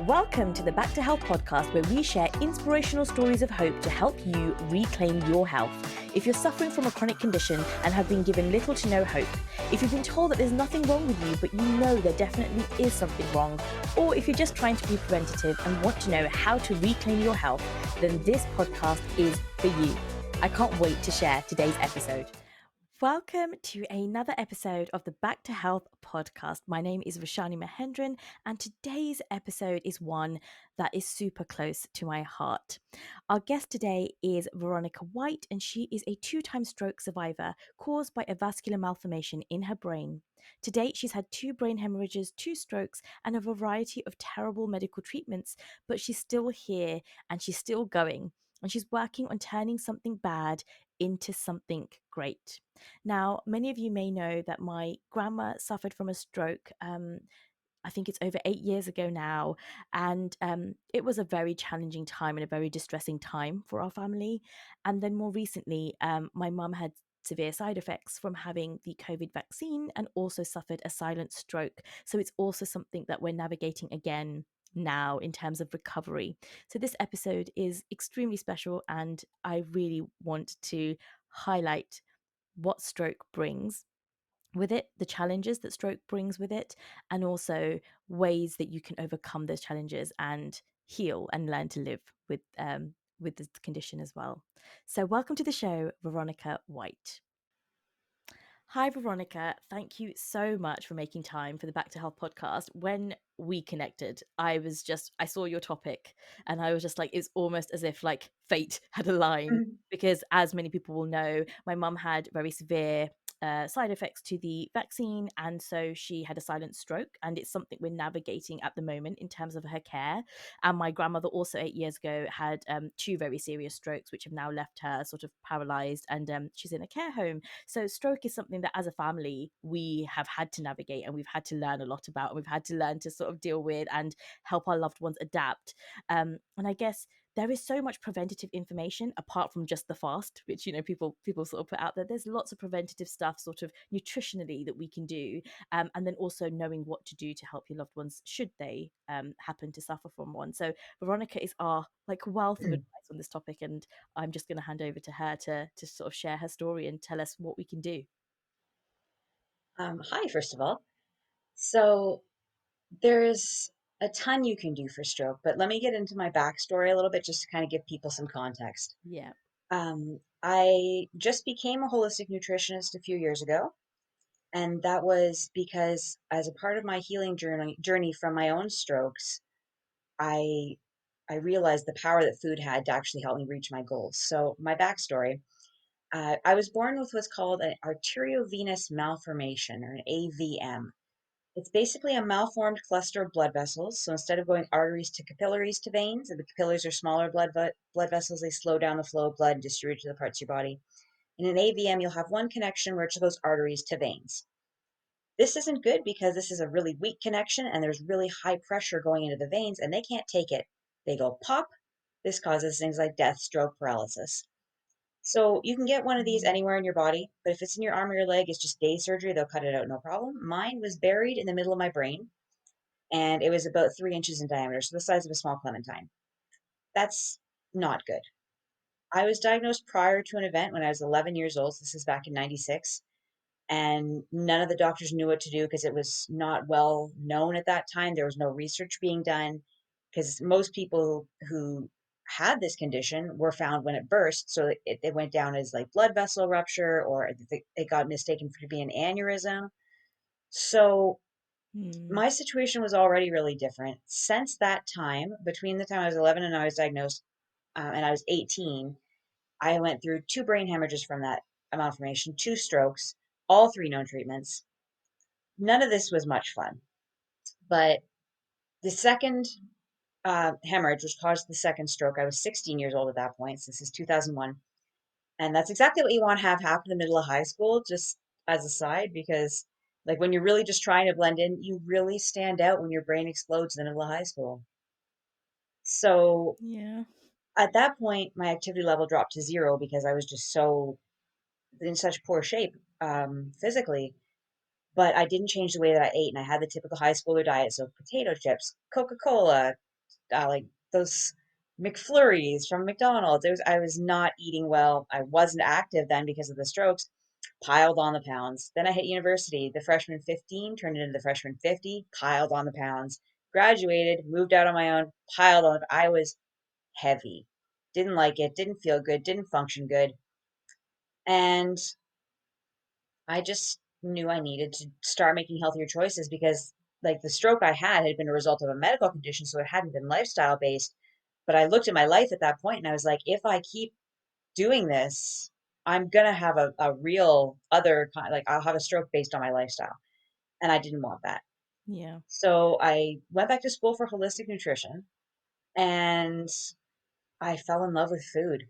Welcome to the Back to Health podcast, where we share inspirational stories of hope to help you reclaim your health. If you're suffering from a chronic condition and have been given little to no hope, if you've been told that there's nothing wrong with you, but you know there definitely is something wrong, or if you're just trying to be preventative and want to know how to reclaim your health, then this podcast is for you. I can't wait to share today's episode. Welcome to another episode of the Back to Health podcast. My name is Rashani Mahendran, and today's episode is one that is super close to my heart. Our guest today is Veronica White, and she is a 2-time stroke survivor caused by a vascular malformation in her brain. To date, she's had 2 brain hemorrhages, 2 strokes, and a variety of terrible medical treatments, but she's still here and she's still going. And she's working on turning something bad into something great. Now, many of you may know that my grandma suffered from a stroke. I think it's over 8 years ago now. And it was a very challenging time and a very distressing time for our family. And then more recently, my mum had severe side effects from having the COVID vaccine and also suffered a silent stroke. So it's also something that we're navigating again now in terms of recovery. So this episode is extremely special, and I really want to highlight what stroke brings with it, the challenges that stroke brings with it, and also ways that you can overcome those challenges and heal and learn to live with this condition as well. So welcome to the show, Veronica White. Hi, Veronica. Thank you so much for making time for the Back to Health podcast. When we connected, I saw your topic and I was just like, it's almost as if like fate had aligned, Mhm. because as many people will know, my mum had very severe side effects to the vaccine. And so she had a silent stroke, and it's something we're navigating at the moment in terms of her care. And my grandmother also 8 years ago had 2 very serious strokes, which have now left her sort of paralyzed, and she's in a care home. So stroke is something that as a family we have had to navigate, and we've had to learn a lot about, and we've had to learn to sort of deal with and help our loved ones adapt. And I guess there is so much preventative information apart from just the fast, which people sort of put out there. There's lots of preventative stuff, sort of nutritionally, that we can do, and then also knowing what to do to help your loved ones should they happen to suffer from one. So Veronica is our like wealth of Mm. advice on this topic, and I'm just going to hand over to her to sort of share her story and tell us what we can do. Hi, first of all. So there's a ton you can do for stroke, but let me get into my backstory a little bit just to kind of give people some context. Yeah. I just became a holistic nutritionist a few years ago, and that was because as a part of my healing journey from my own strokes, I I realized the power that food had to actually help me reach my goals. So my backstory. I was born with what's called an arteriovenous malformation, or an AVM. It's basically a malformed cluster of blood vessels. So instead of going arteries to capillaries to veins, and the capillaries are smaller blood vessels, they slow down the flow of blood and distribute to the parts of your body. In an AVM, you'll have one connection where it goes arteries to veins. This isn't good because this is a really weak connection and there's really high pressure going into the veins and they can't take it. They go pop. This causes things like death, stroke, paralysis. So you can get one of these Mm. anywhere in your body, but if it's in your arm or your leg, it's just day surgery. They'll cut it out, no problem. Mine was buried in the middle of my brain, and it was about 3 inches in diameter, so the size of a small clementine. That's not good. I was diagnosed prior to an event when I was 11 years old. So this is back in 96. And none of the doctors knew what to do because it was not well known at that time. There was no research being done because most people who had this condition were found when it burst. So it went down as like blood vessel rupture, or it got mistaken for to be an aneurysm. So Mm. my situation was already really different. Since that time, between the time I was 11 and I was diagnosed, and I was 18, I went through 2 brain hemorrhages from that malformation, 2 strokes, all 3 known treatments. None of this was much fun. But the second hemorrhage, which caused the second stroke, I was 16 years old at that point. So this is 2001. And that's exactly what you want to have happen in the middle of high school, just as a side, because like when you're really just trying to blend in, you really stand out when your brain explodes in the middle of high school. So Yeah. at that point, my activity level dropped to 0 because I was just so in such poor shape physically. But I didn't change the way that I ate, and I had the typical high schooler diet. So potato chips, Coca-Cola, like those McFlurries from McDonald's. I was not eating well. I wasn't active then because of the strokes. Piled on the pounds. Then I hit university. The freshman 15 turned into the freshman 50, piled on the pounds. Graduated, moved out on my own, piled on. I was heavy. Didn't like it, didn't feel good, didn't function good. And I just knew I needed to start making healthier choices because, like, the stroke I had been a result of a medical condition, so it hadn't been lifestyle based. But I looked at my life at that point and I was like, if I keep doing this, I'm gonna have a real other kind, like, I'll have a stroke based on my lifestyle. And I didn't want that. Yeah. So I went back to school for holistic nutrition and I fell in love with food.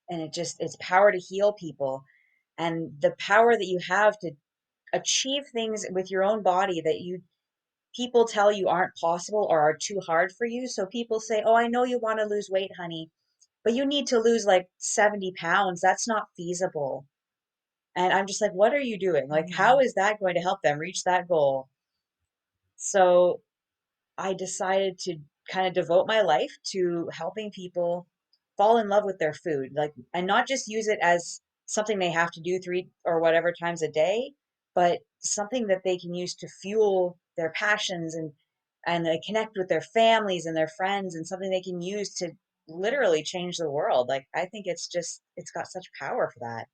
And it's power to heal people and the power that you have to achieve things with your own body that you people tell you aren't possible or are too hard for you. So people say, "Oh, I know you want to lose weight, honey, but you need to lose like 70 pounds. That's not feasible." And I'm just like, "What are you doing? Like, how Mm. is that going to help them reach that goal?" So I decided to kind of devote my life to helping people fall in love with their food, like, and not just use it as something they have to do three or whatever times a day, but something that they can use to fuel their passions and they connect with their families and their friends and something they can use to literally change the world. Like, I think it's got such power for that.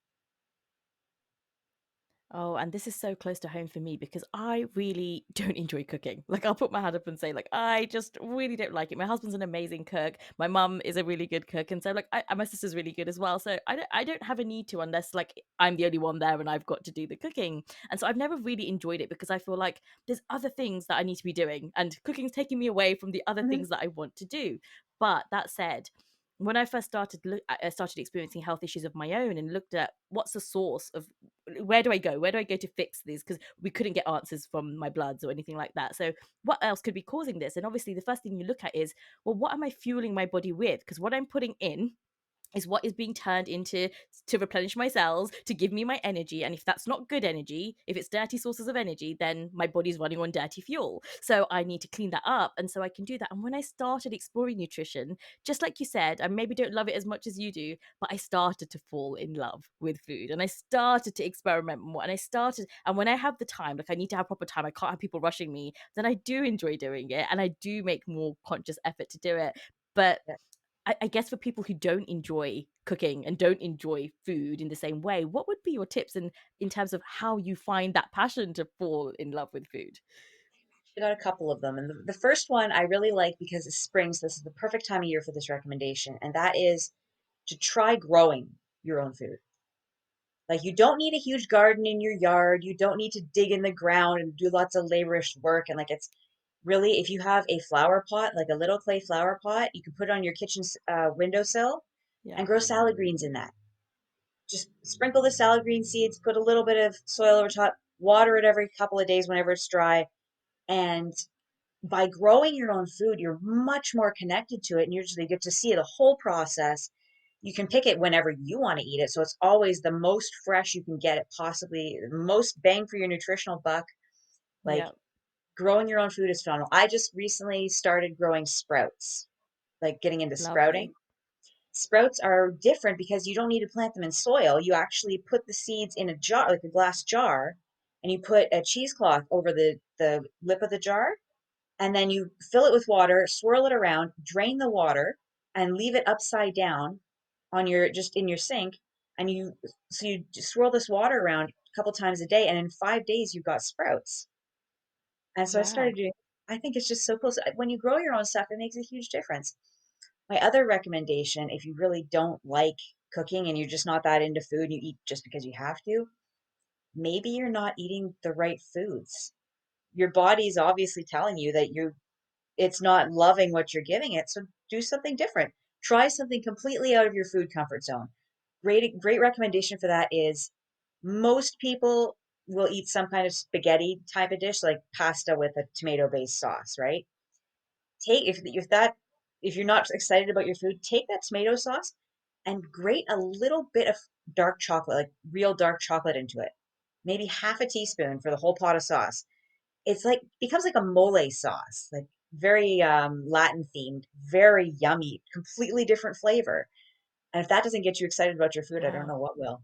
Oh, and this is so close to home for me because I really don't enjoy cooking. Like, I'll put my hand up and say, like, I just really don't like it. My husband's an amazing cook. My mum is a really good cook, and so like, my sister's really good as well. So I don't have a need to unless like I'm the only one there and I've got to do the cooking. And so I've never really enjoyed it because I feel like there's other things that I need to be doing, and cooking's taking me away from the other Mhm. things that I want to do. But that said, when I first I started experiencing health issues of my own and looked at what's the source of where do I go? Where do I go to fix these? Because we couldn't get answers from my bloods or anything like that. So what else could be causing this? And obviously, the first thing you look at is, well, what am I fueling my body with? Because what I'm putting in is what is being turned into to replenish my cells to give me my energy, and if that's not good energy, if it's dirty sources of energy, then my body's running on dirty fuel, so I need to clean that up. And so I can do that. And when I started exploring nutrition, just like you said, I maybe don't love it as much as you do, but I started to fall in love with food and I started to experiment more, and when I have the time, like I need to have proper time, I can't have people rushing me, then I do enjoy doing it and I do make more conscious effort to do it. But Yeah. I guess for people who don't enjoy cooking and don't enjoy food in the same way, what would be your tips in terms of how you find that passion to fall in love with food? I got a couple of them. And the first one I really like because it's spring, so this is the perfect time of year for this recommendation, and that is to try growing your own food. Like, you don't need a huge garden in your yard. You don't need to dig in the ground and do lots of laborious work. And like, it's really, if you have a flower pot, like a little clay flower pot, you can put it on your kitchen windowsill Yeah, and grow salad greens in that. Just sprinkle the salad green seeds, put a little bit of soil over top, water it every couple of days whenever it's dry. And by growing your own food, you're much more connected to it and you usually get to see the whole process. You can pick it whenever you want to eat it. So it's always the most fresh you can get it, possibly the most bang for your nutritional buck. Like, yeah, growing your own food is phenomenal. I just recently started growing sprouts, like getting into sprouting. lovely. Sprouts are different because you don't need to plant them in soil. You actually put the seeds in a jar, like a glass jar, and you put a cheesecloth over the lip of the jar, and then you fill it with water, swirl it around, drain the water, and leave it upside down on your just in your sink. And you just swirl this water around a couple times a day, and in 5 days you've got sprouts. And so I started Wow. doing. I think it's just so cool. So when you grow your own stuff, it makes a huge difference. My other recommendation, if you really don't like cooking and you're just not that into food, you eat just because you have to, maybe you're not eating the right foods. Your body's obviously telling you that it's not loving what you're giving it. So do something different. Try something completely out of your food comfort zone. Great recommendation for that is most people will eat some kind of spaghetti type of dish, like pasta with a tomato based sauce, right? Take if you're not excited about your food, take that tomato sauce and grate a little bit of dark chocolate, like real dark chocolate into it. Maybe half a teaspoon for the whole pot of sauce. It's like becomes like a mole sauce. Like, very Latin themed, very yummy, completely different flavor. And if that doesn't get you excited about your food, I don't know Wow. what will.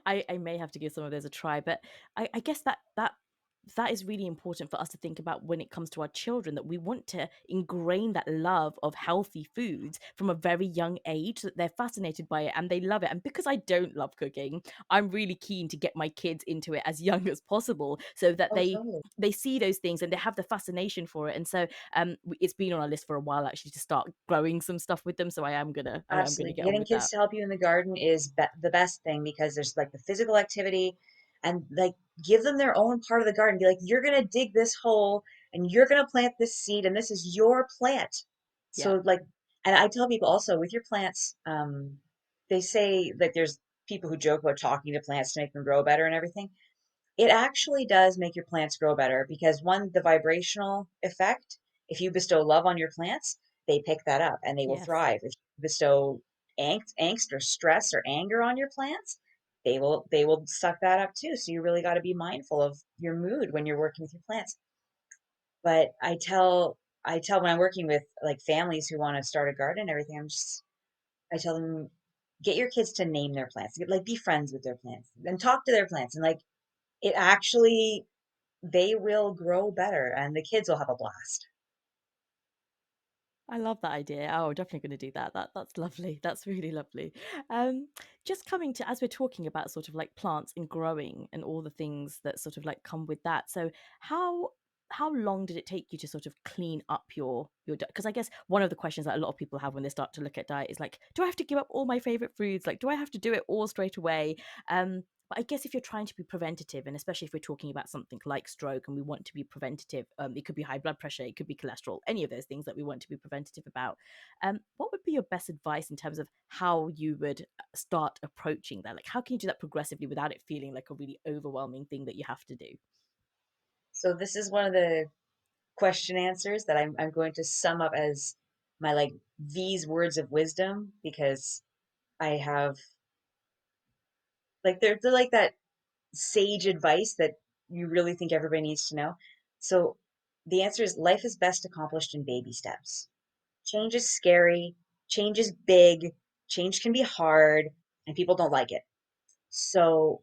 I may have to give some of those a try, but I guess that is really important for us to think about when it comes to our children, that we want to ingrain that love of healthy foods from a very young age, so that they're fascinated by it and they love it. And because I don't love cooking, I'm really keen to get my kids into it as young as possible, so that Oh, totally. they see those things and they have the fascination for it. And so it's been on our list for a while actually to start growing some stuff with them. So I am gonna Absolutely. get on Getting with kids that. to help you in the garden is the best thing because there's like the physical activity and like give them their own part of the garden. Be like, you're going to dig this hole and you're going to plant this seed and this is your plant. Yeah. So like, and I tell people also with your plants, they say that there's people who joke about talking to plants to make them grow better and everything. It actually does make your plants grow better because one, the vibrational effect, if you bestow love on your plants, they pick that up and they will Yes. thrive. If you bestow angst or stress or anger on your plants, they will suck that up too. So you really got to be mindful of your mood when you're working with your plants. But I tell when I'm working with like families who want to start a garden and everything, I tell them get your kids to name their plants, like be friends with their plants and talk to their plants and like it actually they will grow better and the kids will have a blast. I love that idea. Oh, definitely going to do that. That's lovely. That's really lovely. Um, just coming to, as we're talking about sort of like plants and growing and all the things that sort of like come with that. So how how long did it take you to sort of clean up your diet? Because I guess one of the questions that a lot of people have when they start to look at diet is like, do I have to give up all my favorite foods? Like, do I have to do it all straight away? But I guess if you're trying to be preventative, and especially if we're talking about something like stroke and we want to be preventative, it could be high blood pressure, it could be cholesterol, any of those things that we want to be preventative about. What would be your best advice in terms of how you would start approaching that? Like, how can you do that progressively without it feeling like a really overwhelming thing that you have to do? So this is one of the question answers that I'm going to sum up as my like these words of wisdom because I have like they're like that sage advice that you really think everybody needs to know. So the answer is life is best accomplished in baby steps. Change is scary, change is big, change can be hard, and people don't like it. So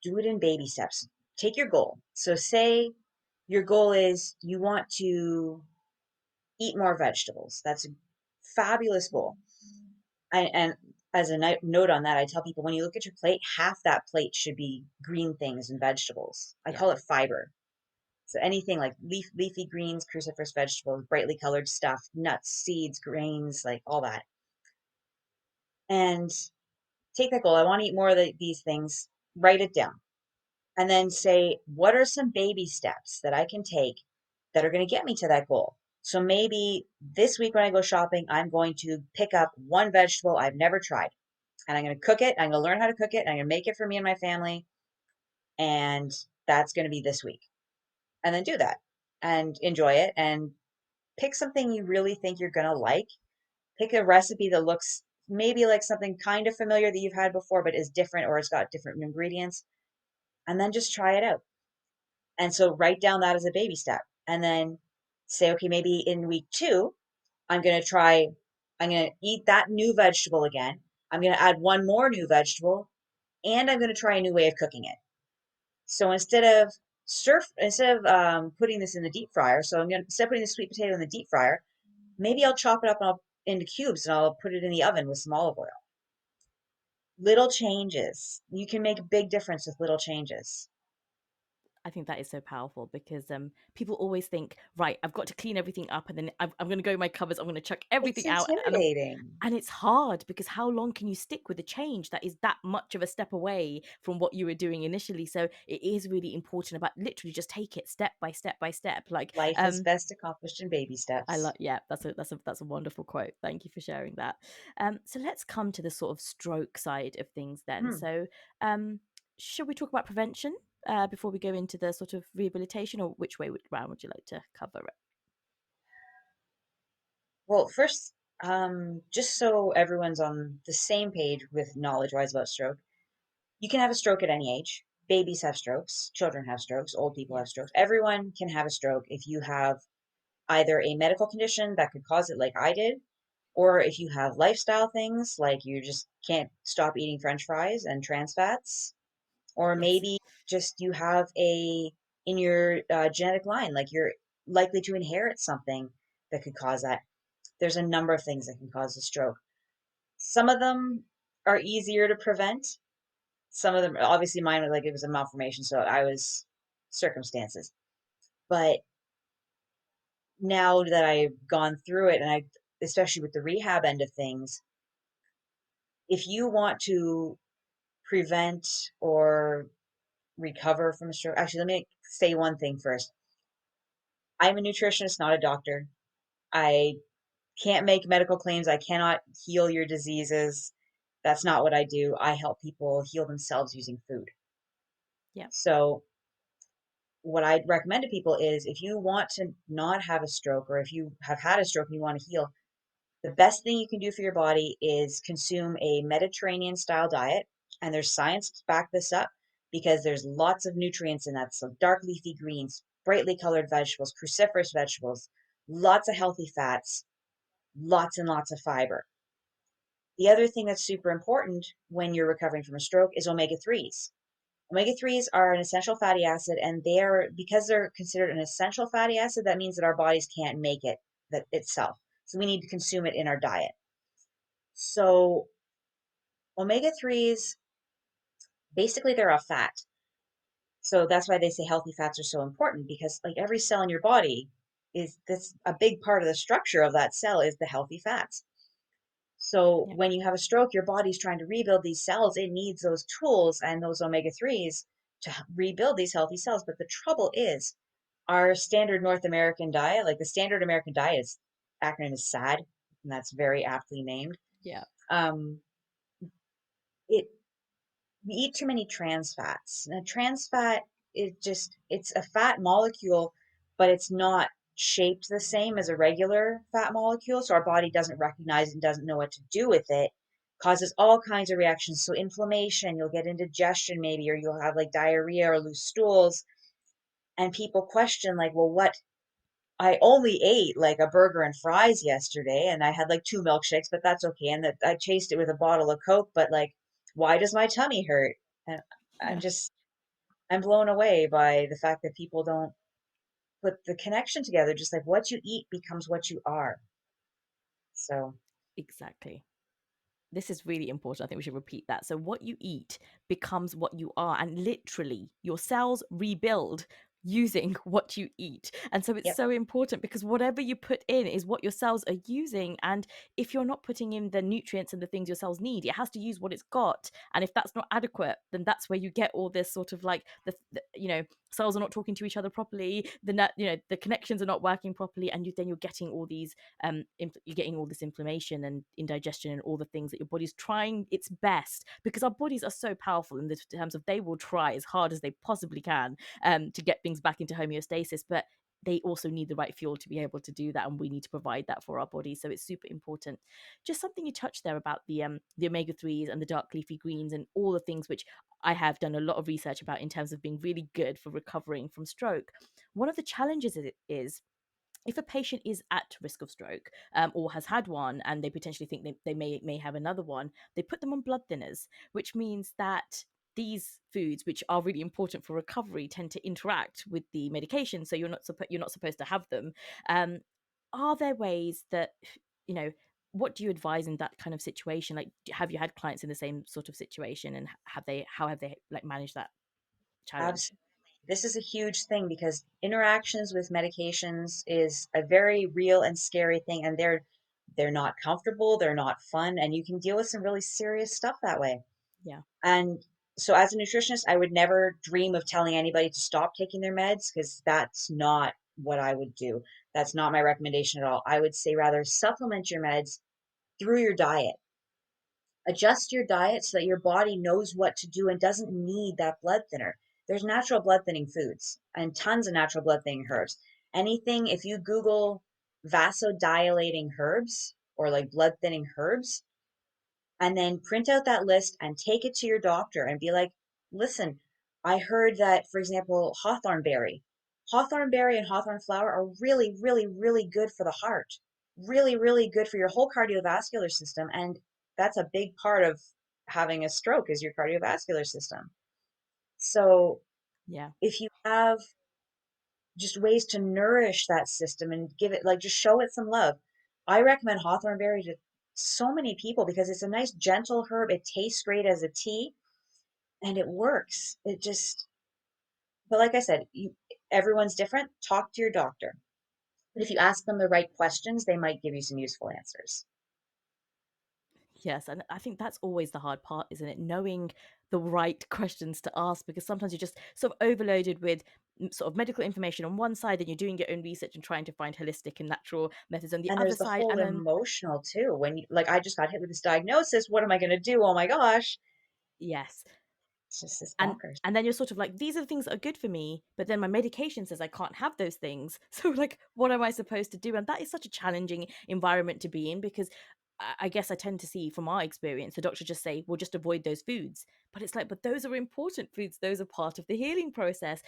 do it in baby steps. Take your goal. So say your goal is you want to eat more vegetables. That's a fabulous goal. And as a note on that, I tell people when you look at your plate, half that plate should be green things and vegetables. I Yeah. call it fiber. So anything like leafy greens, cruciferous vegetables, brightly colored stuff, nuts, seeds, grains, like all that. And take that goal. I want to eat more of these things. Write it down. And then say, what are some baby steps that I can take that are going to get me to that goal? So maybe this week when I go shopping, I'm going to pick up one vegetable I've never tried and I'm going to cook it. I'm going to learn how to cook it. And I'm going to make it for me and my family. And that's going to be this week. And then do that and enjoy it and pick something you really think you're going to like. Pick a recipe that looks maybe like something kind of familiar that you've had before, but is different or it's got different ingredients. And then just try it out. And so write down that as a baby step. And then say, okay, maybe in week two, I'm going to try, I'm going to eat that new vegetable again. I'm going to add one more new vegetable and I'm going to try a new way of cooking it. So instead of putting this in the deep fryer, so I'm going to, instead of putting the sweet potato in the deep fryer, maybe I'll chop it up into cubes and I'll put it in the oven with some olive oil. Little changes. You can make a big difference with little changes. I think that is so powerful because people always think, right, I've got to clean everything up and then I'm going to go in my cupboards, I'm going to chuck It's everything out. intimidating. And it's hard because how long can you stick with a change that is that much of a step away from what you were doing initially? So it is really important about literally just take it step by step by step. Like, Life is best accomplished in baby I steps. like, yeah, that's a wonderful quote. Thank you for sharing that. So let's come to the sort of stroke side of things then. Hmm. So, should we talk about prevention before we go into the sort of rehabilitation, or which way round would you like to cover it? Well, first, just so everyone's on the same page with knowledge wise about stroke, you can have a stroke at any age. babies have strokes, children have strokes, old people Yeah. have strokes. Everyone can have a stroke if you have either a medical condition that could cause it, like I did, or if you have lifestyle things like you just can't stop eating French fries and trans fats, or Yes. maybe just you have a in your genetic line, like you're likely to inherit something that could cause that. There's a number of things that can cause a stroke. Some of them are easier to prevent. Some of them, obviously, mine was like it was a malformation, so I was circumstances. But now that I've gone through it, and I, especially with the rehab end of things, if you want to prevent or recover from a stroke, actually, let me say one thing first. I'm a nutritionist, not a doctor. I can't make medical claims. I cannot heal your diseases. That's not what I do. I help people heal themselves using food. Yeah. So, what I'd recommend to people is if you want to not have a stroke, or if you have had a stroke and you want to heal, the best thing you can do for your body is consume a Mediterranean style diet. And there's science to back this up because there's lots of nutrients in that. So, dark leafy greens, brightly colored vegetables, cruciferous vegetables, lots of healthy fats, lots and lots of fiber. The other thing that's super important when you're recovering from a stroke is omega 3s. Omega 3s are an essential fatty acid, and they're because they're considered an essential fatty acid, that means that our bodies can't make it that itself. So we need to consume it in our diet. So omega 3s, basically they're a fat. So that's why they say healthy fats are so important, because like every cell in your body is this a big part of the structure of that cell is the healthy fats. So Yeah. when you have a stroke, your body's trying to rebuild these cells. It needs those tools and those omega 3s to rebuild these healthy cells. But the trouble is, our standard North American diet, like the standard American diet is acronym is SAD, and that's very aptly named. Yeah. Um, it We eat too many trans fats. Now, trans fat is just it's a fat molecule, but it's not shaped the same as a regular fat molecule. So our body doesn't recognize and doesn't know what to do with it. Causes all kinds of reactions. So inflammation, you'll get indigestion maybe, or you'll have like diarrhea or loose stools. And people question, like, well, what I only ate like a burger and fries yesterday, and I had like two milkshakes, but that's okay. And that I chased it with a bottle of Coke, but like, why does my tummy hurt? And I'm Yeah. just, I'm blown away by the fact that people don't put the connection together. Just like what you eat becomes what you are. So, Exactly. This is really important. I think we should repeat that. So, what you eat becomes what you are, and literally, your cells rebuild using what you eat. And so, it's yep, so important because whatever you put in is what your cells are using. And if you're not putting in the nutrients and the things your cells need, it has to use what it's got. And if that's not adequate, then that's where you get all this sort of like cells are not talking to each other properly. The connections are not working properly, and then you're getting all these you're getting all this inflammation and indigestion and all the things that your body's trying its best, because our bodies are so powerful in the terms of they will try as hard as they possibly can to get things back into homeostasis, but they also need the right fuel to be able to do that, and we need to provide that for our bodies. So it's super important. Just something you touched there about the omega 3s and the dark leafy greens and all the things which I have done a lot of research about in terms of being really good for recovering from stroke. One of the challenges is if a patient is at risk of stroke or has had one and they potentially think they may have another one, they put them on blood thinners, which means that these foods, which are really important for recovery, tend to interact with the medication. So you're not supposed to have them. Um, are there ways that you know? What do you advise in that kind of situation? Like, have you had clients in the same sort of situation, and how have they like managed that challenge? absolutely. This is a huge thing because interactions with medications is a very real and scary thing, and they're not comfortable, they're not fun, and you can deal with some really serious stuff that way. Yeah, And so, as a nutritionist, I would never dream of telling anybody to stop taking their meds because that's not what I would do. That's not my recommendation at all. I would say rather supplement your meds through your diet. Adjust your diet so that your body knows what to do and doesn't need that blood thinner. There's natural blood thinning foods and tons of natural blood thinning yeah, herbs. Anything, if you Google vasodilating herbs or like blood thinning herbs, and then print out that list and take it to your doctor and be like, listen, I heard that, for example, hawthorn berry and hawthorn flower are really, really, really good for the heart. Really, really good for your whole cardiovascular system. And that's a big part of having a stroke is your cardiovascular system. So Yeah. if you have just ways to nourish that system and give it, like, just show it some love. I recommend hawthorn berry to so many people because it's a nice gentle herb. It tastes great as a tea and it works. It just, but like I said, everyone's different. Talk to your doctor. But if you ask them the right questions, they might give you some useful answers. Yes, and I think that's always the hard part, isn't it? Knowing the right questions to ask, because sometimes you're just sort of overloaded with sort of medical information on one side, and you're doing your own research and trying to find holistic and natural methods on the And other there's the side. whole And then emotional too. When you, like, I just got hit with this diagnosis. What am I going to do? Oh my gosh. yes, It's just this and bonkers. and then you're sort of like, these are the things that are good for me, but then my medication says I can't have those things. So like, what am I supposed to do? And that is such a challenging environment to be in, because I guess I tend to see from our experience, the doctors just say, well, just avoid those foods. But it's like, but those are important foods. Those are part of the healing process.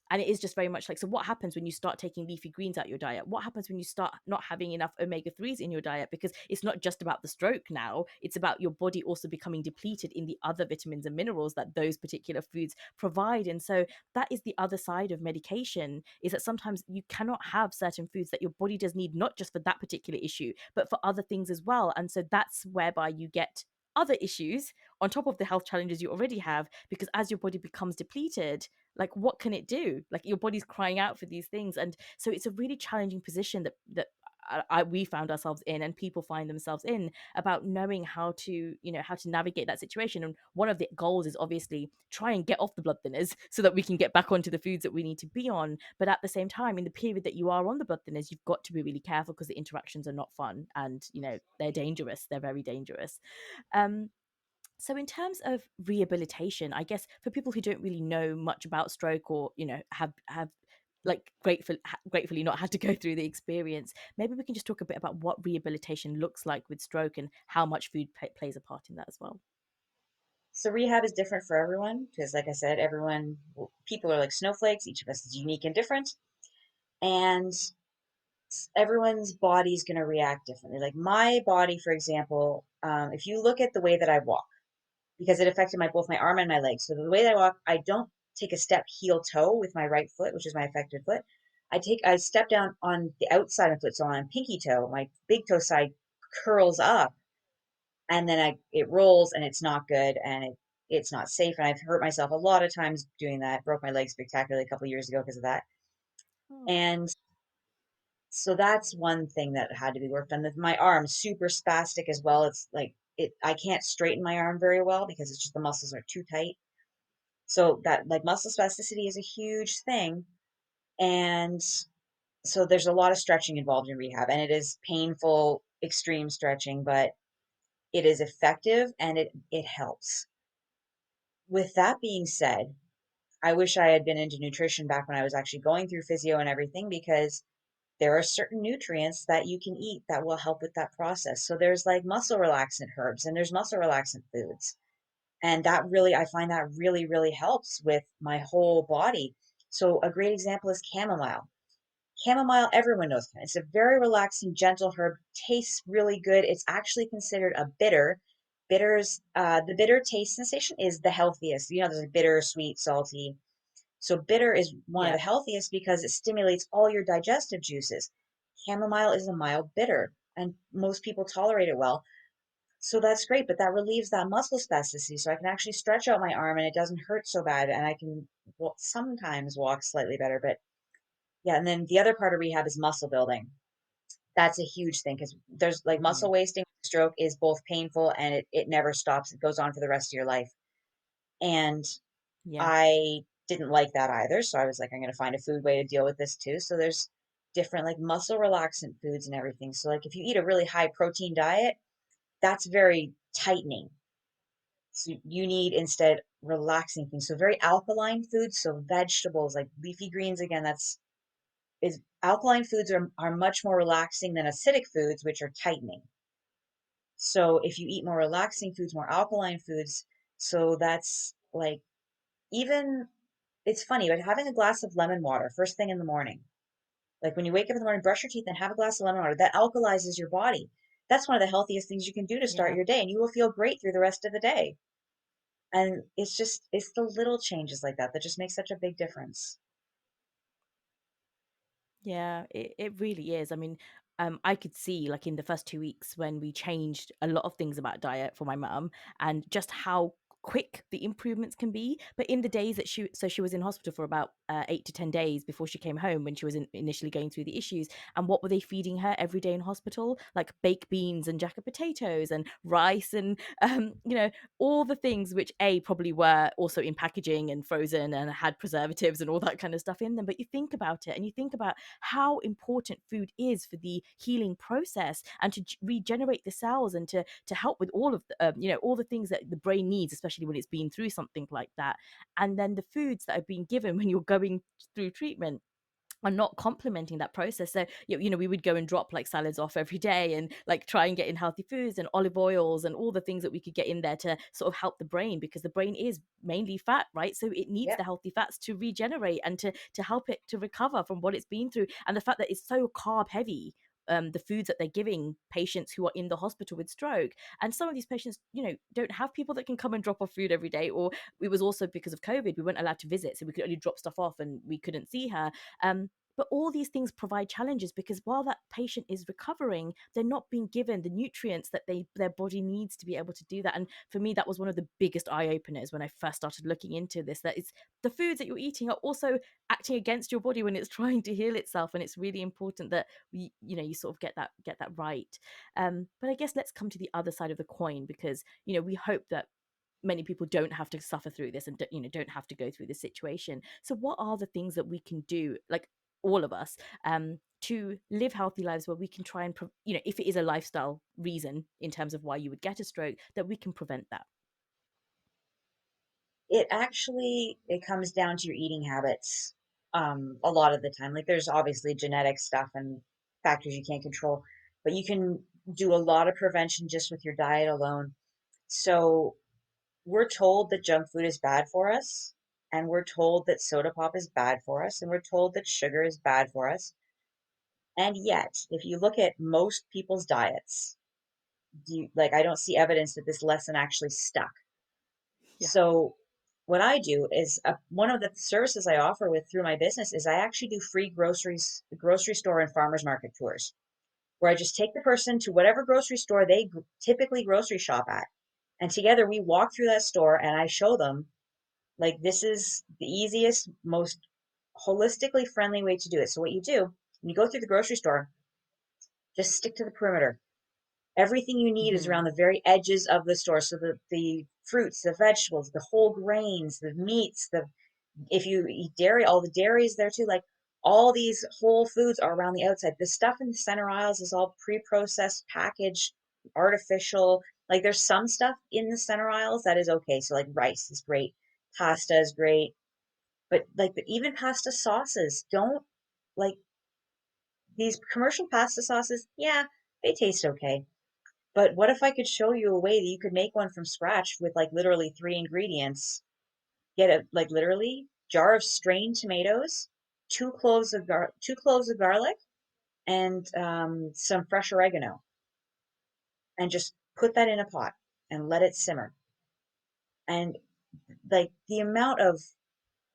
And it is just very much like, so what happens when you start taking leafy greens out your diet? What happens when you start not having enough omega-3s in your diet? Because it's not just about the stroke now, it's about your body also becoming depleted in the other vitamins and minerals that those particular foods provide. And so that is the other side of medication, is that sometimes you cannot have certain foods that your body does need, not just for that particular issue, but for other things as well. And so that's whereby you get other issues on top of the health challenges you already have, because as your body becomes depleted, like, what can it do? Like, your body's crying out for these things. And so it's a really challenging position that we found ourselves in, and people find themselves in, about knowing how to, how to navigate that situation. And one of the goals is obviously try and get off the blood thinners so that we can get back onto the foods that we need to be on. But at the same time, in the period that you are on the blood thinners, you've got to be really careful, because the interactions are not fun, and they're dangerous. They're very dangerous. um so in terms of rehabilitation, I guess for people who don't really know much about stroke, or have like gratefully not had to go through the experience, maybe we can just talk a bit about what rehabilitation looks like with stroke, and how much food plays a part in that as well. So rehab is different for everyone because, like I said, people are like snowflakes. Each of us is unique and different, and everyone's body's going to react differently. Like my body, for example, if you look at the way that I walk, because it affected both my arm and my leg. So the way that I walk, I don't take a step heel toe with my right foot, which is my affected foot. I step down on the outside of the foot, so on pinky toe, my big toe side curls up, and then it rolls, and it's not good, and it's not safe, and I've hurt myself a lot of times doing that. Broke my leg spectacularly a couple of years ago because of that, Oh, and so that's one thing that had to be worked on. My arm super spastic as well. It's like I can't straighten my arm very well because it's just the muscles are too tight. So that, like, muscle spasticity is a huge thing. And so there's a lot of stretching involved in rehab, and it is painful, extreme stretching, but it is effective and it helps. With that being said, I wish I had been into nutrition back when I was actually going through physio and everything, because there are certain nutrients that you can eat that will help with that process. So there's like muscle relaxant herbs and there's muscle relaxant foods. And that really, I find that really, really helps with my whole body. So a great example is chamomile. Chamomile, everyone knows. It's a very relaxing, gentle herb, tastes really good. It's actually considered a bitter. The bitter taste sensation is the healthiest. There's like bitter, sweet, salty. So bitter is one of yeah. the healthiest because it stimulates all your digestive juices. Chamomile is a mild bitter, and most people tolerate it well. So that's great, but that relieves that muscle spasticity. So I can actually stretch out my arm and it doesn't hurt so bad, and I can sometimes walk slightly better. But yeah, and then the other part of rehab is muscle building. That's a huge thing because there's like Mhm. muscle wasting. Stroke is both painful and it never stops. It goes on for the rest of your life. And Yeah. I didn't like that either. So I was like, I'm going to find a food way to deal with this too. So there's different like muscle relaxant foods and everything. So like if you eat a really high protein diet, that's very tightening. So you need instead relaxing things. So very alkaline foods. So vegetables like leafy greens, again, that's is alkaline foods are much more relaxing than acidic foods, which are tightening. So if you eat more relaxing foods, more alkaline foods, so that's like even it's funny, but having a glass of lemon water first thing in the morning, like when you wake up in the morning, brush your teeth and have a glass of lemon water, that alkalizes your body. That's one of the healthiest things you can do to start Yeah. your day, and you will feel great through the rest of the day. And it's the little changes like that that just make such a big difference. Yeah, it really is. I mean, I could see like in the first 2 weeks when we changed a lot of things about diet for my mum and just how quick the improvements can be. But in the days that she was in hospital for about 8 to 10 days before she came home when she was initially going through the issues. And what were they feeding her every day in hospital? Like baked beans and jacket potatoes and rice and all the things which probably were also in packaging and frozen and had preservatives and all that kind of stuff in them. But you think about it and you think about how important food is for the healing process and to regenerate the cells and to help with all of the all the things that the brain needs, especially when it's been through something like that. And then the foods that are being given when you're going through treatment are not complementing that process. So we would go and drop like salads off every day and like try and get in healthy foods and olive oils and all the things that we could get in there to sort of help the brain, because the brain is mainly fat, right? So it needs Yep. the healthy fats to regenerate and to help it to recover from what it's been through. And the fact that it's so carb heavy, the foods that they're giving patients who are in the hospital with stroke, and some of these patients don't have people that can come and drop off food every day. Or it was also because of COVID, we weren't allowed to visit, so we could only drop stuff off and we couldn't see her. But all these things provide challenges because while that patient is recovering, they're not being given the nutrients that their body needs to be able to do that. And for me, that was one of the biggest eye openers when I first started looking into this. That it's the foods that you're eating are also acting against your body when it's trying to heal itself, and it's really important that you sort of get that right. But I guess let's come to the other side of the coin, because we hope that many people don't have to suffer through this and don't have to go through this situation. So what are the things that we can do, like all of us, to live healthy lives where we can try and if it is a lifestyle reason in terms of why you would get a stroke, that we can prevent that? It comes down to your eating habits, a lot of the time. Like there's obviously genetic stuff and factors you can't control, but you can do a lot of prevention just with your diet alone. So we're told that junk food is bad for us, and we're told that soda pop is bad for us, and we're told that sugar is bad for us. And yet, if you look at most people's diets, I don't see evidence that this lesson actually stuck. Yeah. So what I do is one of the services I offer with through my business is I actually do free grocery store and farmers market tours, where I just take the person to whatever grocery store they typically grocery shop at, and together we walk through that store and I show them, like, this is the easiest, most holistically friendly way to do it. So what you do when you go through the grocery store, just stick to the perimeter. Everything you need is Hmm. around the very edges of the store. So the fruits, the vegetables, the whole grains, the meats, the if you eat dairy, all the dairy is there too. Like all these whole foods are around the outside. The stuff in the center aisles is all pre-processed, packaged, artificial. Like there's some stuff in the center aisles that is okay. So like rice is great, pasta is great, but even pasta sauces don't, like, these commercial pasta sauces. Yeah, they taste okay. But what if I could show you a way that you could make one from scratch with like literally three ingredients? Get a like literally jar of strained tomatoes, two cloves of garlic, and some fresh oregano, and just put that in a pot and let it simmer. And like the amount of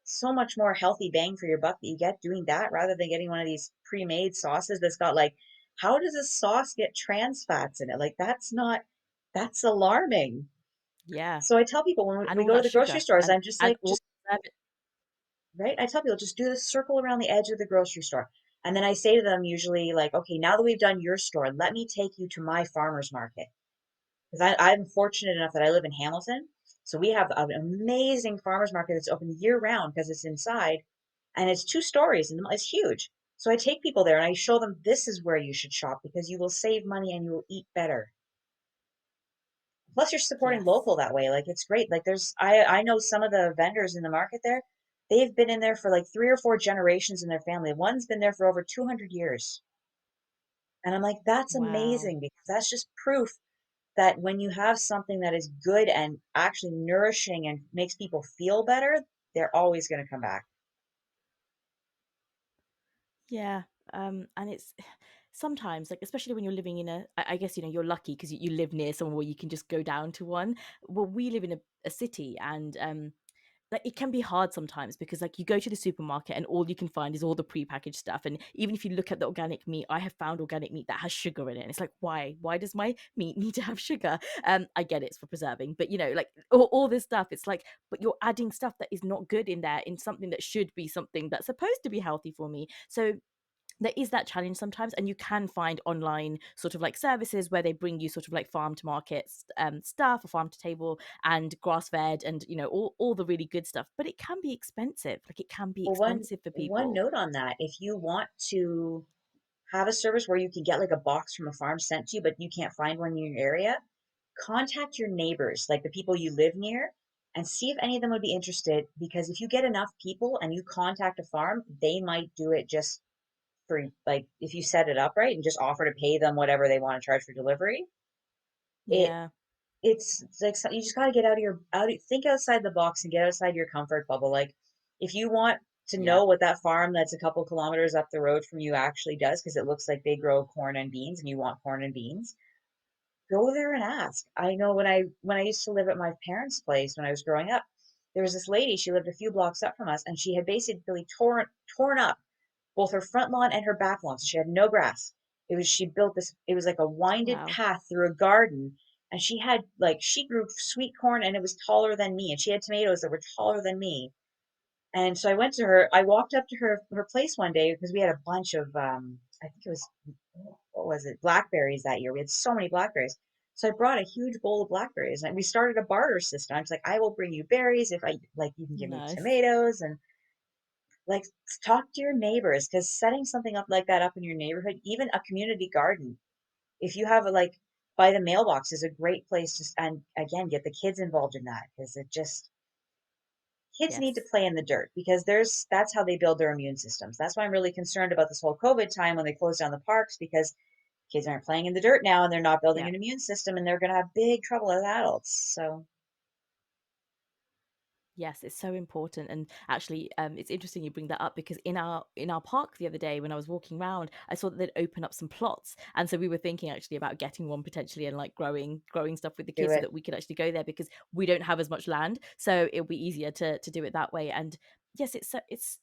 so much more healthy bang for your buck that you get doing that rather than getting one of these pre-made sauces that's got like, how does a sauce get trans fats in it? Like that's alarming. Yeah. So I tell people when And we all go to that the grocery sugar stores, I'm just and like, all just right. I tell people just do this circle around the edge of the grocery store. And then I say to them usually like, okay, now that we've done your store, let me take you to my farmer's market. Because I'm fortunate enough that I live in Hamilton. So we have an amazing farmer's market that's open year round because it's inside and it's 2 stories and it's huge. So I take people there and I show them this is where you should shop because you will save money and you will eat better. Plus, you're supporting yes. local that way. Like it's great. Like I know some of the vendors in the market there. They've been in there for like 3 or 4 generations in their family. One's been there for over 200 years. And I'm like, that's Wow. amazing because that's just proof that when you have something that is good and actually nourishing and makes people feel better, they're always going to come back. Yeah, and it's sometimes, like, especially when you're living in I guess, you're lucky because you live near somewhere where you can just go down to one. Well, we live in a city, and like, it can be hard sometimes because, like, you go to the supermarket and all you can find is all the prepackaged stuff. And even if you look at the organic meat, I have found organic meat that has sugar in it. And it's like, why does my meat need to have sugar? I get it's for preserving, but like, all this stuff, it's like, but you're adding stuff that is not good in there, in something that should be something that's supposed to be healthy for me. So there is that challenge sometimes, and you can find online sort of like services where they bring you sort of like farm to market stuff, or farm to table, and grass fed, and all the really good stuff, but it can be expensive. Like, it can be Well, one expensive for one people. note on that, if you want to have a service where you can get like a box from a farm sent to you, but you can't find one in your area, contact your neighbors, like the people you live near, and see if any of them would be interested. Because if you get enough people and you contact a farm, they might do it just for, like, if you set it up right and just offer to pay them whatever they want to charge for delivery. It Yeah, it's like you just got to get out of think outside the box and get outside your comfort bubble. Like, if you want to yeah, know what that farm that's a couple kilometers up the road from you actually does, because it looks like they grow corn and beans and you want corn and beans, go there and ask. I know when I used to live at my parents' place when I was growing up, there was this lady, she lived a few blocks up from us, and she had basically torn up both her front lawn and her back lawn. So she had no grass. She built this, it was like a winded wow, path through a garden. And she grew sweet corn and it was taller than me. And she had tomatoes that were taller than me. And so I walked up to her place one day because we had a bunch of, I think it was, what was it, blackberries that year. We had so many blackberries. So I brought a huge bowl of blackberries and we started a barter system. I was like, I will bring you berries if I like, you can give me nice. tomatoes. And like, talk to your neighbors, because setting something up like that up in your neighborhood, even a community garden, if you have a, like, by the mailbox, is a great place to, and again, get the kids involved in that, because kids need to Yes, play in the dirt, because that's how they build their immune systems. That's why I'm really concerned about this whole COVID time when they closed down the parks, because kids aren't playing in the dirt now and they're not building yeah. an immune system and they're going to have big trouble as adults. So Yes, it's so important. And actually, it's interesting you bring that up, because in our park the other day when I was walking around, I saw that they'd open up some plots, and so we were thinking actually about getting one potentially, and like growing stuff with the do kids so it. that we could actually go there, because we don't have as much land, so it'll be easier to do it that way. And yes, it's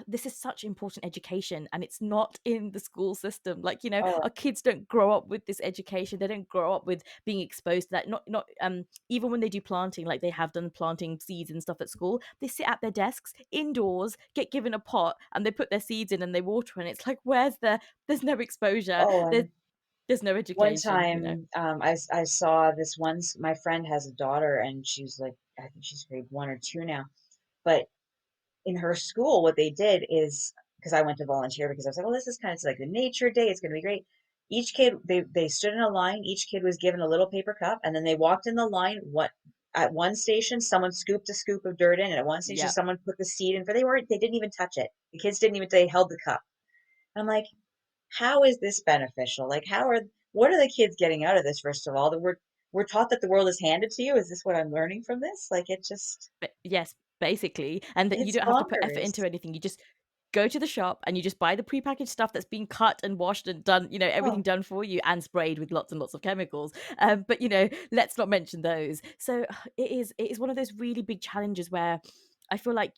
this is such important education, and it's not in the school system. Like, Oh, our kids don't grow up with this education. They don't grow up with being exposed to that. Not even when they do planting, like they have done planting seeds and stuff at school, they sit at their desks indoors, get given a pot, and they put their seeds in and they water. And it's like, there's no exposure. oh, There's no one education. time, I saw this once. My friend has a daughter, and she's like, I think she's grade 1 or 2 now. But in her school, what they did is, because I went to volunteer, because I was like, well, this is kind of like a nature day. It's going to be great. Each kid, they stood in a line. Each kid was given a little paper cup, and then they walked in the line. What At one station, someone scooped a scoop of dirt in, and at one station, Yeah. someone put the seed in. For they didn't even touch it. The kids didn't even. They held the cup. I'm like, how is this beneficial? Like, what are the kids getting out of this? First of all, that we're taught that the world is handed to you. Is this what I'm learning from this? Like, Yes, basically, and that you it's don't have to put effort into bonkers. anything. You just go to the shop and you just buy the prepackaged stuff that's been cut and washed and done, everything Oh, done for you, and sprayed with lots and lots of chemicals. But let's not mention those. So it is one of those really big challenges where I feel like,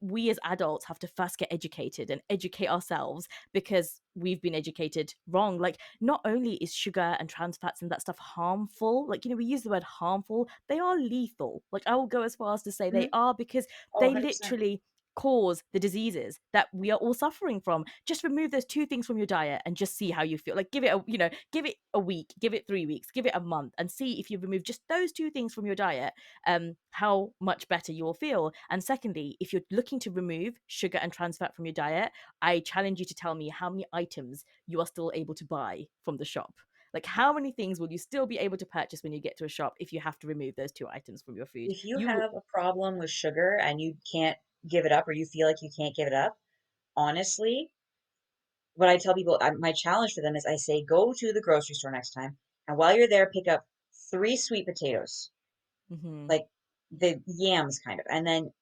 we as adults have to first get educated and educate ourselves, because we've been educated wrong. Like, not only is sugar and trans fats and that stuff harmful, like, we use the word harmful, they are lethal. Like, I will go as far as to say they mhm. are, because Oh, they 100%. literally cause the diseases that we are all suffering from. Just remove those two things from your diet and just see how you feel. Like, give it a week, give it 3 weeks, give it a month, and see if you remove just those two things from your diet, how much better you will feel. And secondly, if you're looking to remove sugar and trans fat from your diet, I challenge you to tell me how many items you are still able to buy from the shop. Like, how many things will you still be able to purchase when you get to a shop if you have to remove those two items from your food? If you You have a problem with sugar and you can't give it up, or you feel like you can't give it up, honestly, what I tell people, my challenge for them is, I say, go to the grocery store next time, and while you're there, pick up 3 sweet potatoes, Mhm. like the yams kind of, and then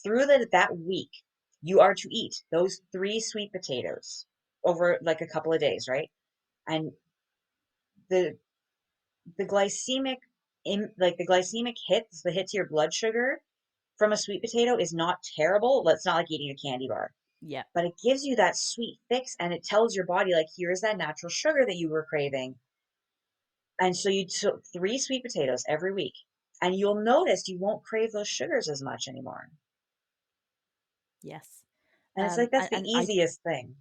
through that week, you are to eat those 3 sweet potatoes over like a couple of days, right? And the the glycemic the glycemic hits, the hit to your blood sugar from a sweet potato is not terrible. Well, it's not like eating a candy bar, Yeah. but it gives you that sweet fix and it tells your body, like, here's that natural sugar that you were craving. And so you took 3 sweet potatoes every week, and you'll notice you won't crave those sugars as much anymore. Yes. And it's like that's And, the easiest thing.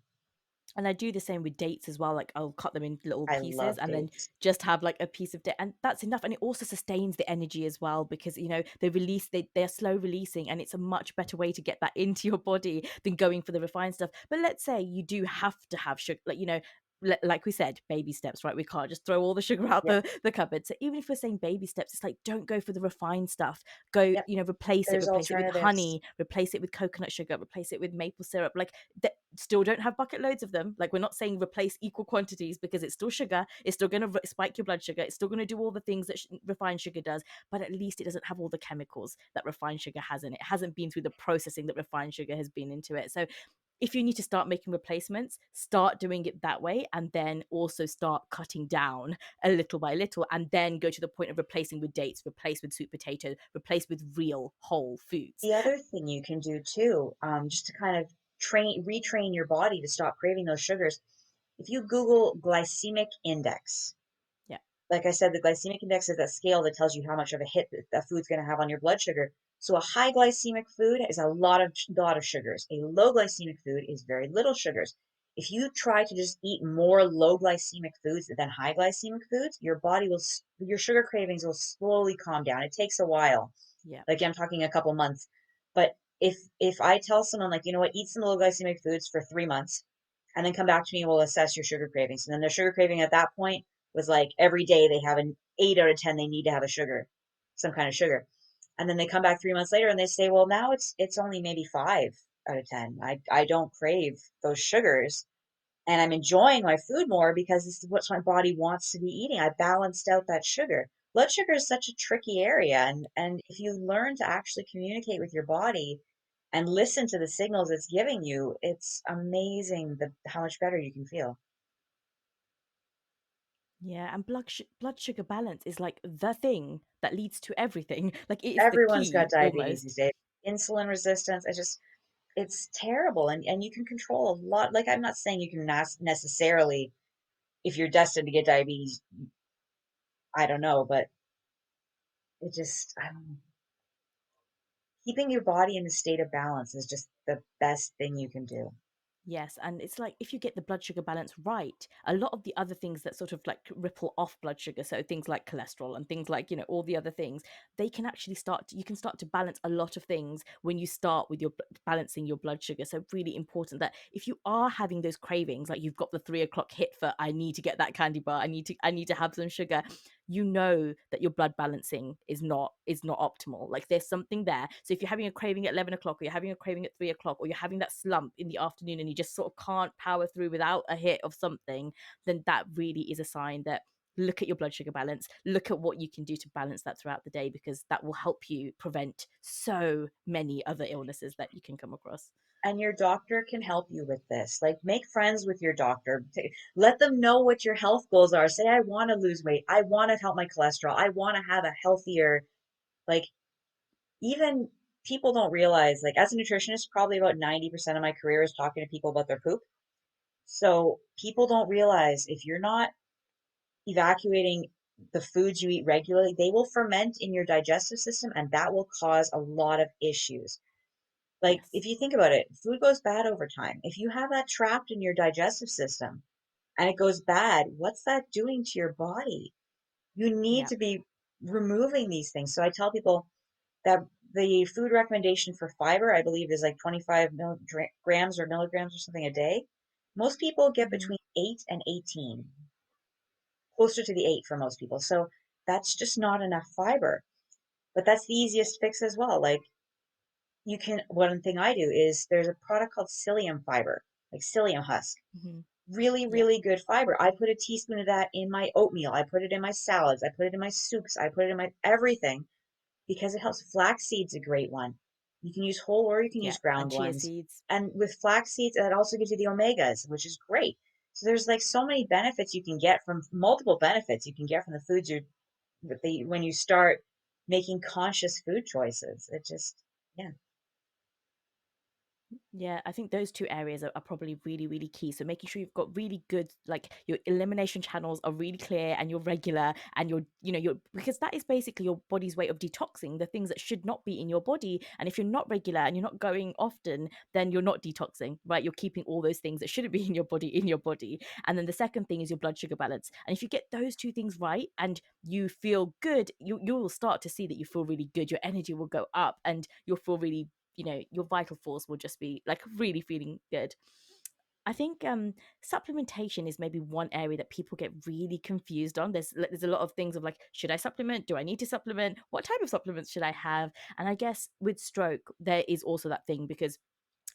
I do the same with dates as well. Like I'll cut them into little I pieces love and then dates. just have like a piece of date, and that's enough. And it also sustains the energy as well because they're slow releasing, and it's a much better way to get that into your body than going for the refined stuff. But let's say you do have to have sugar, like like we said, baby steps, right? We can't just throw all the sugar out Yep, the cupboard. So even if we're saying baby steps, it's like don't go for the refined stuff. Go, yep. There's replace it with alternatives. honey, replace it with coconut sugar, replace it with maple syrup. Like still don't have bucket loads of them. Like we're not saying replace equal quantities because it's still sugar. It's still going to spike your blood sugar. It's still going to do all the things that refined sugar does, but at least it doesn't have all the chemicals that refined sugar has in it. It hasn't been through the processing that refined sugar has been into it. So if you need to start making replacements, start doing it that way, and then also start cutting down a little by little, and then go to the point of replacing with dates, replace with sweet potato, replace with real whole foods. The other thing you can do too, just to kind of retrain your body to stop craving those sugars, if you Google glycemic index, Yeah. like I said, the glycemic index is that scale that tells you how much of a hit that food's going to have on your blood sugar. So a high glycemic food is a lot of sugars. A low glycemic food is very little sugars. If you try to just eat more low glycemic foods than high glycemic foods, your sugar cravings will slowly calm down. It takes a while. Yeah. Like I'm talking a couple months. But if I tell someone, like, you know what, eat some low glycemic foods for 3 months and then come back to me and we'll assess your sugar cravings. And then their sugar craving at that point was like every day they have an 8 out of 10 they need to have a sugar, some kind of sugar. And then they come back 3 months later and they say, well, now it's only maybe 5 out of 10. I don't crave those sugars and I'm enjoying my food more because this is what my body wants to be eating. I balanced out that sugar. Blood sugar is such a tricky area, and if you learn to actually communicate with your body and listen to the signals it's giving you, it's amazing how much better you can feel. Yeah, and blood sugar balance is like the thing that leads to everything. Like it is the Everyone's got key diabetes these almost. days. Insulin resistance, it's terrible, and you can control a lot. Like I'm not saying you can necessarily, if you're destined to get diabetes, I don't know, but I don't know. Keeping your body in a state of balance is just the best thing you can do. Yes, and it's like if you get the blood sugar balance right, a lot of the other things that sort of like ripple off blood sugar, so things like cholesterol and things like, all the other things, they can actually you can start to balance a lot of things when you start with balancing your blood sugar. So really important that if you are having those cravings, like you've got the 3 o'clock hit for I need to get that candy bar, I need to have some sugar, you know that your blood balancing is not optimal. Like there's something there. So if you're having a craving at 11 o'clock, or you're having a craving at 3 o'clock, or you're having that slump in the afternoon and you just sort of can't power through without a hit of something, then that really is a sign that look at your blood sugar balance, look at what you can do to balance that throughout the day, because that will help you prevent so many other illnesses that you can come across. And your doctor can help you with this. Like, make friends with your doctor. Let them know what your health goals are. Say, I want to lose weight. I want to help my cholesterol. I want to have a healthier, like, even people don't realize, like, as a nutritionist, probably about 90% of my career is talking to people about their poop. So people don't realize if you're not evacuating the foods you eat regularly, they will ferment in your digestive system and that will cause a lot of issues. Like, if Yes. you think about it, food goes bad over time. If you have that trapped in your digestive system and it goes bad, what's that doing to your body? You need Yeah. to be removing these things. So I tell people that the food recommendation for fiber, I believe, is like 25 grams or milligrams or something a day. Most people get Mhm. between 8 and 18, closer to the 8 for most people. So that's just not enough fiber. But that's the easiest fix as well. Like, one thing I do is there's a product called psyllium fiber, like psyllium husk. Mhm. Really, Yeah. really good fiber. I put a teaspoon of that in my oatmeal. I put it in my salads. I put it in my soups. I put it in my everything because it helps. Flaxseed's a great one. You can use whole or you can Yeah, use and ground chia ones. seeds. And with flax seeds, that also gives you the omegas, which is great. So there's like so many benefits you can get from multiple benefits you can get from the foods you when you start making conscious food choices. It just, yeah, Yeah, I think those two areas are probably really, really key. So making sure you've got really good, like your elimination channels are really clear and you're regular and you're, because that is basically your body's way of detoxing the things that should not be in your body. And if you're not regular and you're not going often, then you're not detoxing, right? You're keeping all those things that shouldn't be in your body in your body. And then the second thing is your blood sugar balance. And if you get those two things right and you feel good, you will start to see that you feel really good. Your energy will go up and you'll feel really, your vital force will just be like really feeling good. I think supplementation is maybe one area that people get really confused on. There's a lot of things of like, should I supplement? Do I need to supplement? What type of supplements should I have? And I guess with stroke, there is also that thing because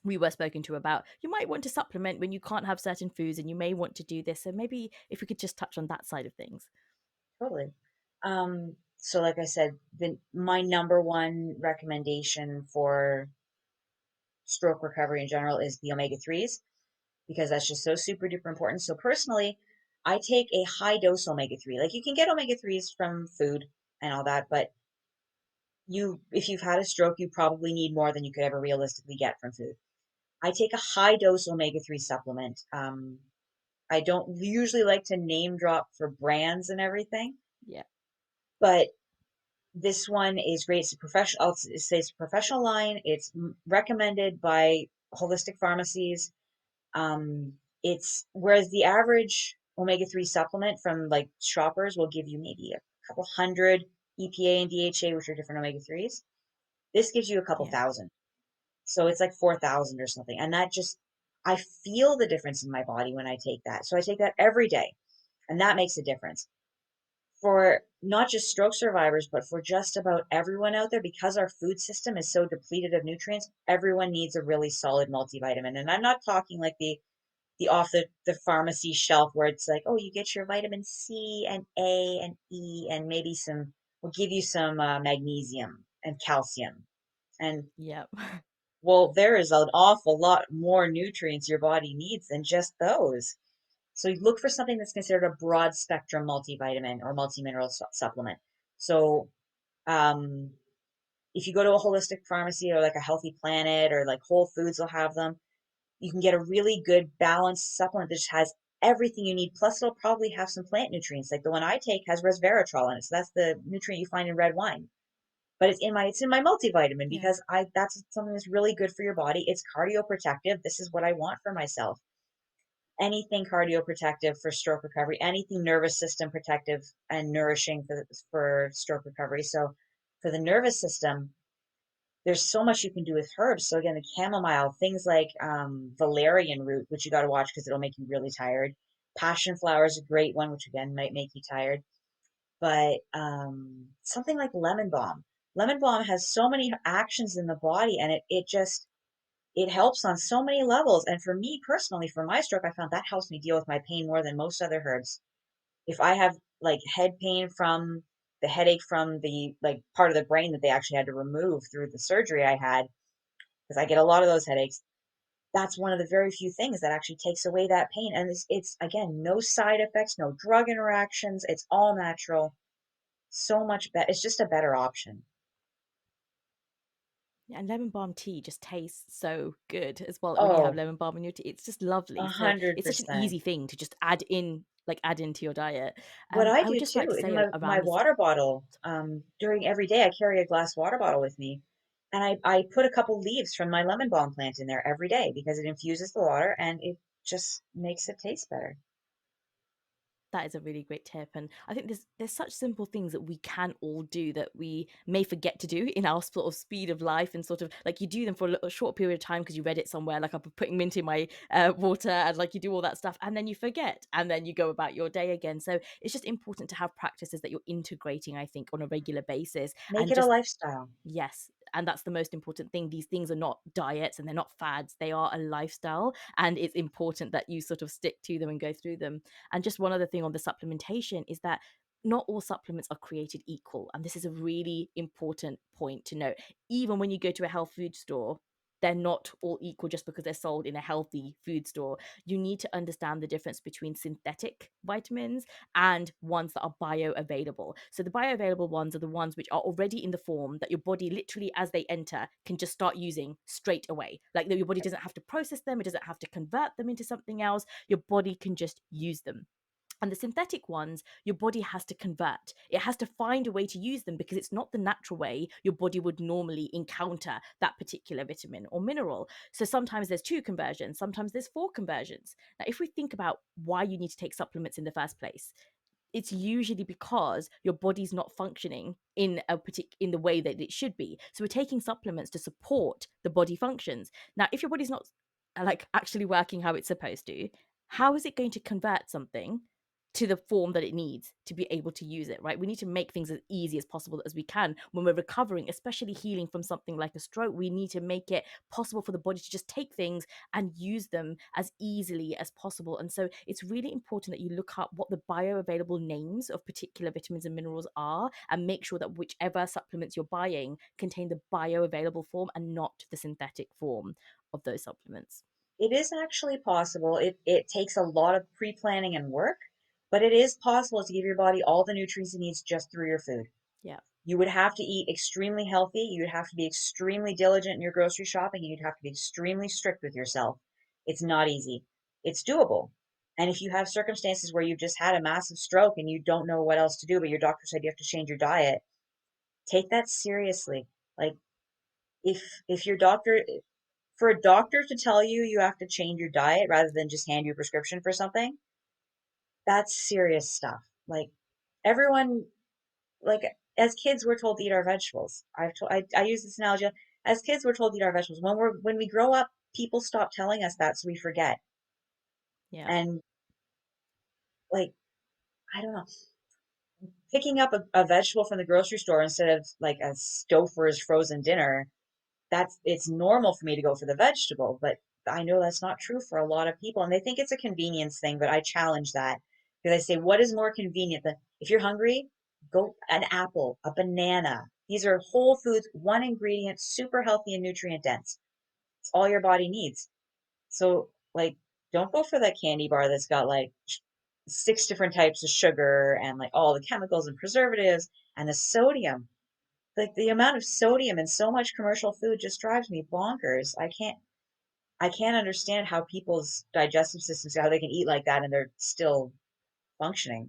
we were spoken to about you might want to supplement when you can't have certain foods and you may want to do this. So maybe if we could just touch on that side of things. totally. So like I said, my number one recommendation for stroke recovery in general is the omega-3s because that's just so super duper important. So personally, I take a high dose omega-3. Like you can get omega-3s from food and all that, but if you've had a stroke, you probably need more than you could ever realistically get from food. I take a high dose omega-3 supplement. I don't usually like to name drop for brands and everything, Yeah. but this one is great. It's a professional. It's a professional line. It's recommended by holistic pharmacies. It's whereas the average omega-3 supplement from like shoppers will give you maybe a couple hundred EPA and DHA, which are different omega-3s. This gives you a couple Yeah. thousand. So it's like 4,000 or something. And that just, I feel the difference in my body when I take that. So I take that every day, and that makes a difference for not just stroke survivors, but for just about everyone out there, because our food system is so depleted of nutrients, everyone needs a really solid multivitamin. And I'm not talking like the off the pharmacy shelf where it's like, oh, you get your vitamin C and A and E and maybe we'll give you some magnesium and calcium. And Yeah. well, there is an awful lot more nutrients your body needs than just those. So you look for something that's considered a broad spectrum multivitamin or multimineral supplement. So um, if you go to a holistic pharmacy or like a Healthy Planet or like Whole Foods will have them, you can get a really good balanced supplement that just has everything you need. Plus, it'll probably have some plant nutrients. Like the one I take has resveratrol in it, so that's the nutrient you find in red wine. But it's in my multivitamin Yeah. because I that's something that's really good for your body. It's cardioprotective. This is what I want for myself. Anything cardioprotective for stroke recovery, anything nervous system protective and nourishing for stroke recovery. So for the nervous system, there's so much you can do with herbs. So again, the chamomile, things like valerian root, which you got to watch because it'll make you really tired. Passion flower is a great one, which again might make you tired. But something like lemon balm. Lemon balm has so many actions in the body, and it helps on so many levels. And for me personally, for my stroke, I found that helps me deal with my pain more than most other herbs. If I have like head pain from the headache from the like part of the brain that they actually had to remove through the surgery I had, because I get a lot of those headaches. That's one of the very few things that actually takes away that pain. And it's again, no side effects, no drug interactions. It's all natural. So much better. It's just a better option. Yeah, and lemon balm tea just tastes so good as well when you have Oh, lemon balm in your tea. It's just a lovely. So hundred it's such an percent. easy thing to just add into your diet. What I I would do just like too to in say my around this. water bottle, during every day, I carry a glass water bottle with me. And I put a couple leaves from my lemon balm plant in there every day because it infuses the water and it just makes it taste better. That is a really great tip, and I think there's such simple things that we can all do that we may forget to do in our sort of speed of life, and sort of like you do them for a short period of time because you read it somewhere, like I'm putting mint in my water, and like you do all that stuff, and then you forget, and then you go about your day again. So it's just important to have practices that you're integrating, I think, on a regular basis, Make and it a just lifestyle. yes, and that's the most important thing. These things are not diets and they're not fads. They are a lifestyle, and it's important that you sort of stick to them and go through them. And just one other thing on the supplementation is that not all supplements are created equal. And this is a really important point to note. Even when you go to a health food store, they're not all equal just because they're sold in a healthy food store. You need to understand the difference between synthetic vitamins and ones that are bioavailable. So the bioavailable ones are the ones which are already in the form that your body literally, as they enter, can just start using straight away. Like your body doesn't have to process them, it doesn't have to convert them into something else. Your body can just use them. And the synthetic ones, your body has to convert. It has to find a way to use them because it's not the natural way your body would normally encounter that particular vitamin or mineral. So sometimes there's 2 conversions, sometimes there's 4 conversions. Now, if we think about why you need to take supplements in the first place, it's usually because your body's not functioning in the way that it should be. So we're taking supplements to support the body functions. Now, if your body's not like actually working how it's supposed to, how is it going to convert something to the form that it needs to be able to use it, right? We need to make things as easy as possible as we can when we're recovering, especially healing from something like a stroke. We need to make it possible for the body to just take things and use them as easily as possible. And so it's really important that you look up what the bioavailable names of particular vitamins and minerals are, and make sure that whichever supplements you're buying contain the bioavailable form and not the synthetic form of those supplements. It is actually possible. It takes a lot of pre-planning and work, but it is possible to give your body all the nutrients it needs just through your food. Yeah. You would have to eat extremely healthy. You would have to be extremely diligent in your grocery shopping. You'd have to be extremely strict with yourself. It's not easy. It's doable. And if you have circumstances where you've just had a massive stroke and you don't know what else to do, but your doctor said you have to change your diet, take that seriously. Like if your doctor for a doctor to tell you you have to change your diet rather than just hand you a prescription for something, that's serious stuff. Like everyone, like as kids, we're told to eat our vegetables. I use this analogy. As kids, we're told to eat our vegetables. When we grow up, people stop telling us that, so we forget. Yeah. And like I don't know, picking up a vegetable from the grocery store instead of like a Stouffer's frozen dinner, that's it's normal for me to go for the vegetable, but I know that's not true for a lot of people. And they think it's a convenience thing, but I challenge that because I say, what is more convenient than if you're hungry, go an apple, a banana. These are whole foods, one ingredient, super healthy and nutrient dense. It's all your body needs. So, like, don't go for that candy bar that's got like 6 different types of sugar and like all the chemicals and preservatives and the sodium. Like the amount of sodium in so much commercial food just drives me bonkers. I can't understand how people's digestive systems, how they can eat like that and they're still functioning.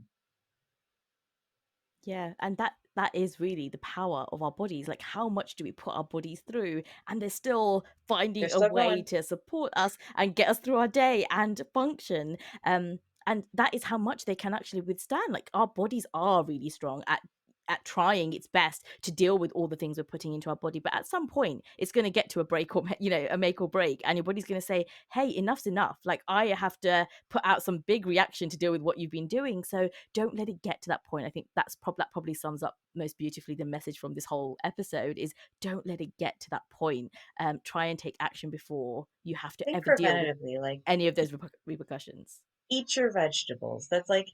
Yeah, and that is really the power of our bodies. Like, how much do we put our bodies through, and they're still They're finding a still way going. to support us and get us through our day and function. And that is how much they can actually withstand. Like, our bodies are really strong at trying its best to deal with all the things we're putting into our body, but at some point it's going to get to a break, or a make or break, and your body's going to say, hey, enough's enough. Like, I have to put out some big reaction to deal with what you've been doing. So don't let it get to that point. I think that probably sums up most beautifully the message from this whole episode is, don't let it get to that point. Try and take action before you have to Think ever deal with preventatively, like any of those repercussions. eat your vegetables. That's like,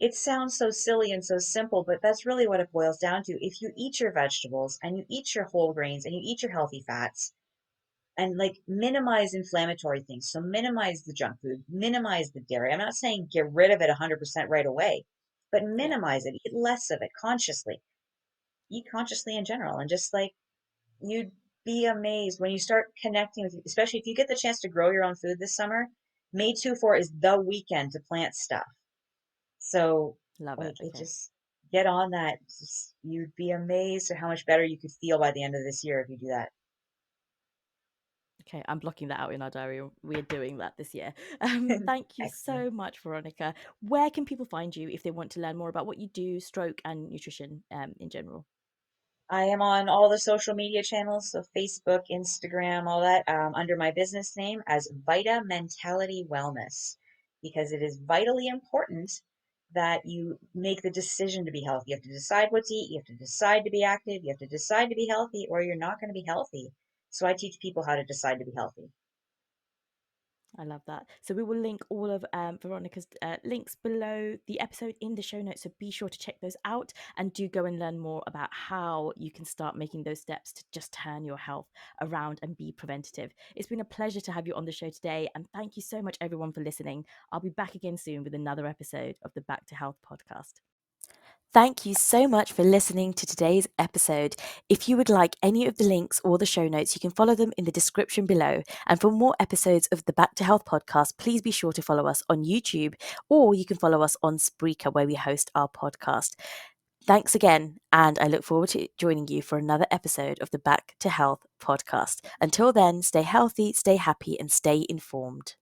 it sounds so silly and so simple, but that's really what it boils down to. If you eat your vegetables and you eat your whole grains and you eat your healthy fats and like minimize inflammatory things, so minimize the junk food, minimize the dairy. I'm not saying get rid of it 100% right away, but Yeah. minimize it, eat less of it consciously, eat consciously in general, and just like you'd be amazed when you start connecting with, especially if you get the chance to grow your own food this summer. May 2/4 is the weekend to plant stuff. So, Love it. like, it Okay. just get on that. You'd be amazed at how much better you could feel by the end of this year if you do that. Okay, I'm blocking that out in our diary. We're doing that this year. Thank you Excellent. so much, Veronica. Where can people find you if they want to learn more about what you do, stroke and nutrition in general? I am on all the social media channels, so Facebook, Instagram, all that, under my business name as Vita Mentality Wellness, because it is vitally important that you make the decision to be healthy. You have to decide what to eat, you have to decide to be active, you have to decide to be healthy, or you're not going to be healthy. So I teach people how to decide to be healthy. I love that. So we will link all of Veronica's links below the episode in the show notes. So be sure to check those out and do go and learn more about how you can start making those steps to just turn your health around and be preventative. It's been a pleasure to have you on the show today. And thank you so much, everyone, for listening. I'll be back again soon with another episode of the Back to Health podcast. Thank you so much for listening to today's episode. If you would like any of the links or the show notes, you can follow them in the description below. And for more episodes of the Back to Health podcast, please be sure to follow us on YouTube, or you can follow us on Spreaker, where we host our podcast. Thanks again, and I look forward to joining you for another episode of the Back to Health podcast. Until then, stay healthy, stay happy, and stay informed.